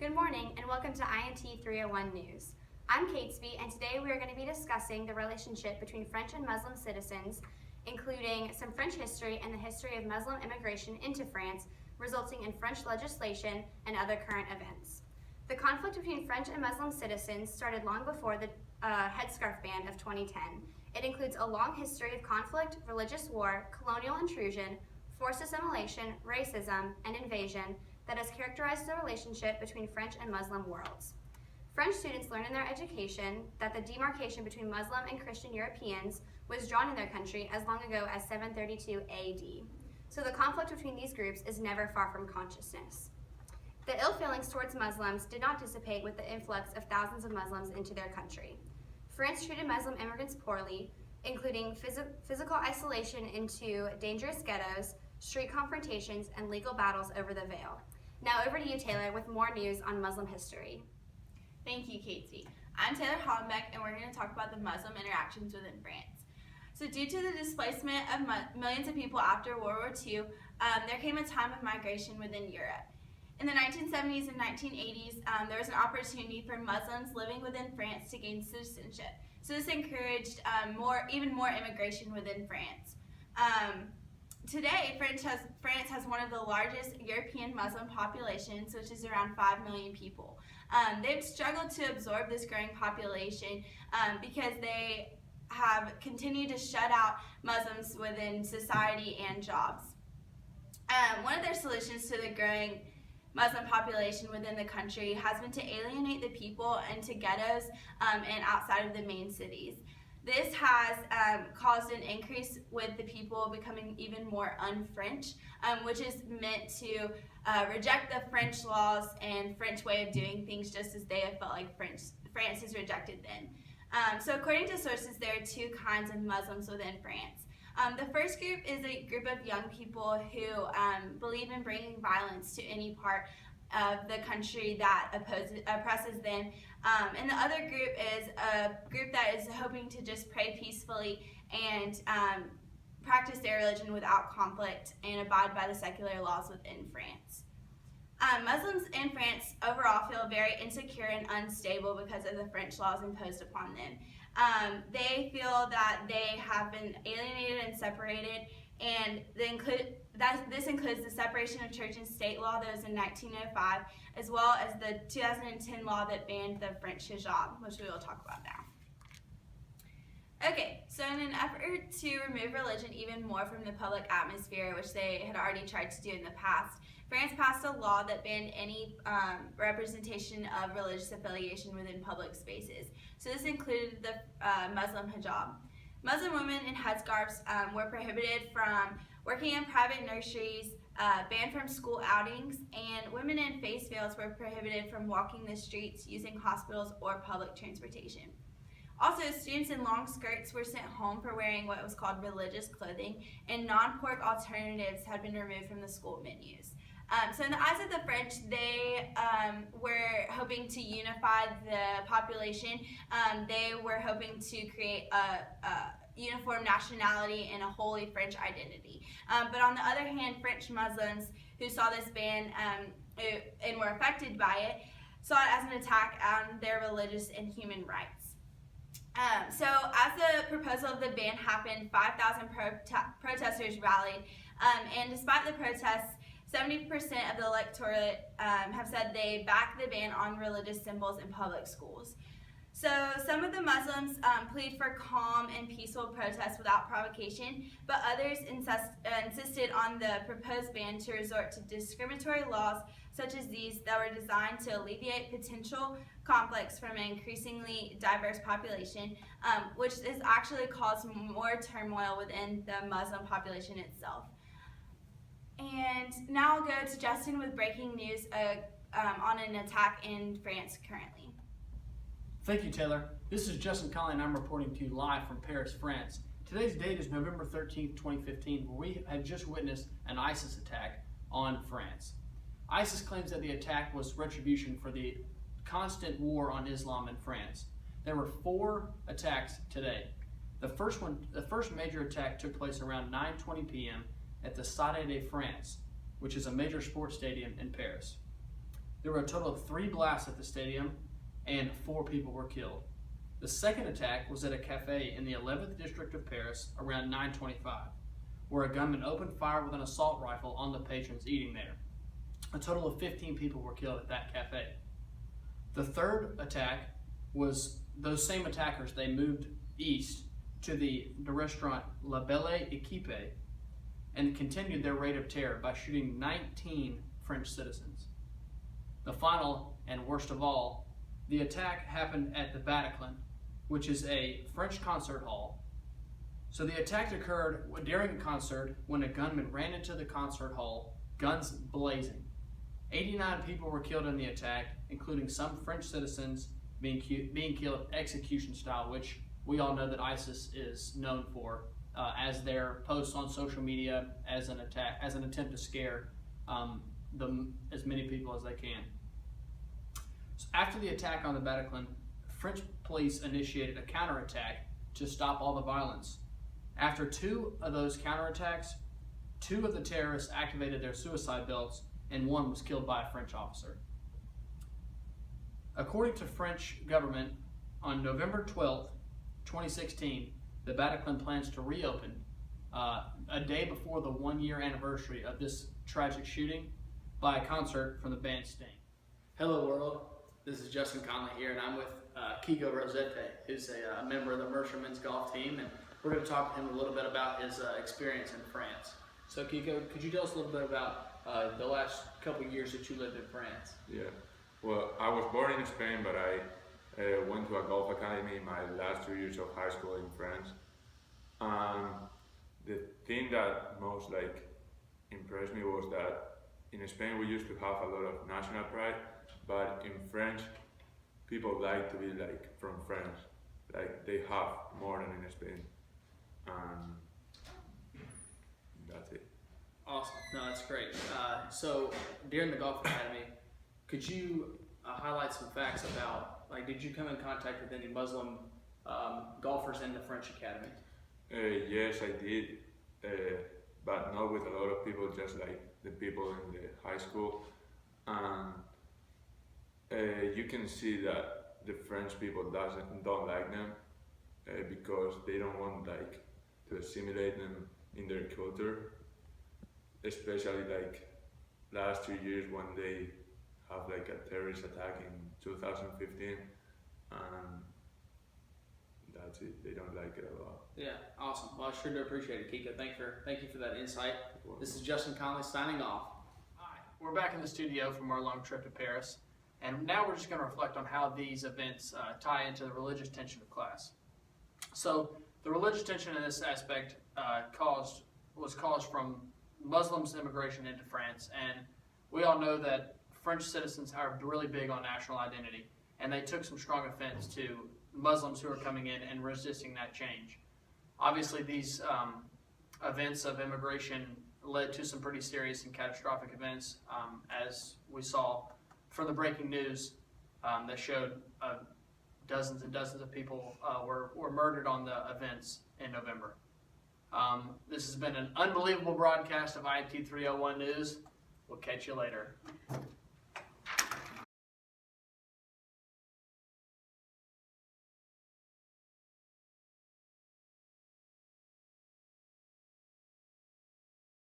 Good morning and welcome to INT 301 News. I'm Catesby and today we are going to be discussing the relationship between French and Muslim citizens, including some French history and the history of Muslim immigration into France, resulting in French legislation and other current events. The conflict between French and Muslim citizens started long before the headscarf ban of 2010. It includes a long history of conflict, religious war, colonial intrusion, forced assimilation, racism, and invasion that has characterized the relationship between French and Muslim worlds. French students learn in their education that the demarcation between Muslim and Christian Europeans was drawn in their country as long ago as 732 AD. So the conflict between these groups is never far from consciousness. The ill feelings towards Muslims did not dissipate with the influx of thousands of Muslims into their country. France treated Muslim immigrants poorly, including physical isolation into dangerous ghettos, street confrontations, and legal battles over the veil. Now over to you, Taylor, with more news on Muslim history. Thank you, Catesby. I'm Taylor Hallenbeck, and we're going to talk about the Muslim interactions within France. So due to the displacement of millions of people after World War II, there came a time of migration within Europe. In the 1970s and 1980s, there was an opportunity for Muslims living within France to gain citizenship. So this encouraged even more immigration within France. Today, France has one of the largest European Muslim populations, which is around 5 million people. They've struggled to absorb this growing population because they have continued to shut out Muslims within society and jobs. One of their solutions to the growing Muslim population within the country has been to alienate the people into ghettos and outside of the main cities. This has caused an increase with the people becoming even more un-French, which is meant to reject the French laws and French way of doing things, just as they have felt like France has rejected them. So according to sources, there are two kinds of Muslims within France. The first group is a group of young people who believe in bringing violence to any part of the country that oppresses them. And the other group is a group that is hoping to just pray peacefully and practice their religion without conflict and abide by the secular laws within France. Muslims in France overall feel very insecure and unstable because of the French laws imposed upon them. They feel that they have been alienated and separated, and this includes the separation of church and state law that was in 1905, as well as the 2010 law that banned the French hijab, which we will talk about now. Okay, so in an effort to remove religion even more from the public atmosphere, which they had already tried to do in the past, France passed a law that banned any representation of religious affiliation within public spaces. So this included the Muslim hijab. Muslim women in headscarves were prohibited from working in private nurseries, banned from school outings, and women in face veils were prohibited from walking the streets, using hospitals, or public transportation. Also, students in long skirts were sent home for wearing what was called religious clothing, and non-pork alternatives had been removed from the school menus. So in the eyes of the French, they were hoping to unify the population. They were hoping to create a uniform nationality and a wholly French identity. But on the other hand, French Muslims who saw this ban and were affected by it saw it as an attack on their religious and human rights. So as the proposal of the ban happened, 5,000 protesters rallied, and despite the protests, 70% of the electorate have said they back the ban on religious symbols in public schools. So some of the Muslims plead for calm and peaceful protests without provocation, but others insisted on the proposed ban to resort to discriminatory laws such as these that were designed to alleviate potential conflicts from an increasingly diverse population, which has actually caused more turmoil within the Muslim population itself. And now I'll go to Justin with breaking news on an attack in France currently. Thank you, Taylor. This is Justin Connelly, and I'm reporting to you live from Paris, France. Today's date is November 13th, 2015, where we have just witnessed an ISIS attack on France. ISIS claims that the attack was retribution for the constant war on Islam in France. There were 4 attacks today. The first major attack took place around 9:20 p.m. at the Stade de France, which is a major sports stadium in Paris. There were a total of 3 blasts at the stadium, and 4 people were killed. The second attack was at a cafe in the 11th district of Paris around 9:25, where a gunman opened fire with an assault rifle on the patrons eating there. A total of 15 people were killed at that cafe. The third attack was those same attackers. They moved east to the restaurant La Belle Equipe and continued their reign of terror by shooting 19 French citizens. The final, and worst of all, the attack happened at the Bataclan, which is a French concert hall. So the attack occurred during a concert when a gunman ran into the concert hall, guns blazing. 89 people were killed in the attack, including some French citizens being killed execution style, which we all know that ISIS is known for, as their posts on social media as an attempt to scare as many people as they can. So after the attack on the Bataclan, French police initiated a counterattack to stop all the violence. After 2 of those counterattacks, 2 of the terrorists activated their suicide belts, and 1 was killed by a French officer. According to French government, on November 12th, 2016, the Bataclan plans to reopen a day before the 1-year anniversary of this tragic shooting by a concert from the band Sting. Hello world, this is Justin Connelly here, and I'm with Kiko Rosette, who's a member of the Mercer men's golf team, and we're going to talk to him a little bit about his experience in France. So Kiko, could you tell us a little bit about the last couple of years that you lived in France? Yeah, well, I was born in Spain, but I went to a golf academy in my last 2 years of high school in France. The thing that most impressed me was that in Spain we used to have a lot of national pride, but in French, people like to be from France. They have more than in Spain. That's it. Awesome. No, that's great. So during the golf academy, could you highlight some facts about, did you come in contact with any Muslim golfers in the French academy? Yes, I did, but not with a lot of people, just the people in the high school. You can see that the French people don't like them because they don't want to assimilate them in their culture, especially last 2 years when they have a terrorist attack in 2015, and that's it. They don't like it a lot. Yeah, awesome. Well, I sure do appreciate it, Kiko. Thank you for that insight. This is Justin Connelly signing off. Hi, we're back in the studio from our long trip to Paris, and now we're just going to reflect on how these events tie into the religious tension of class. So the religious tension in this aspect was caused from Muslims' immigration into France, and we all know that French citizens are really big on national identity, and they took some strong offense to Muslims who are coming in and resisting that change. Obviously, these events of immigration led to some pretty serious and catastrophic events, as we saw from the breaking news that showed dozens and dozens of people were murdered on the events in November. This has been an unbelievable broadcast of INT 301 News. We'll catch you later.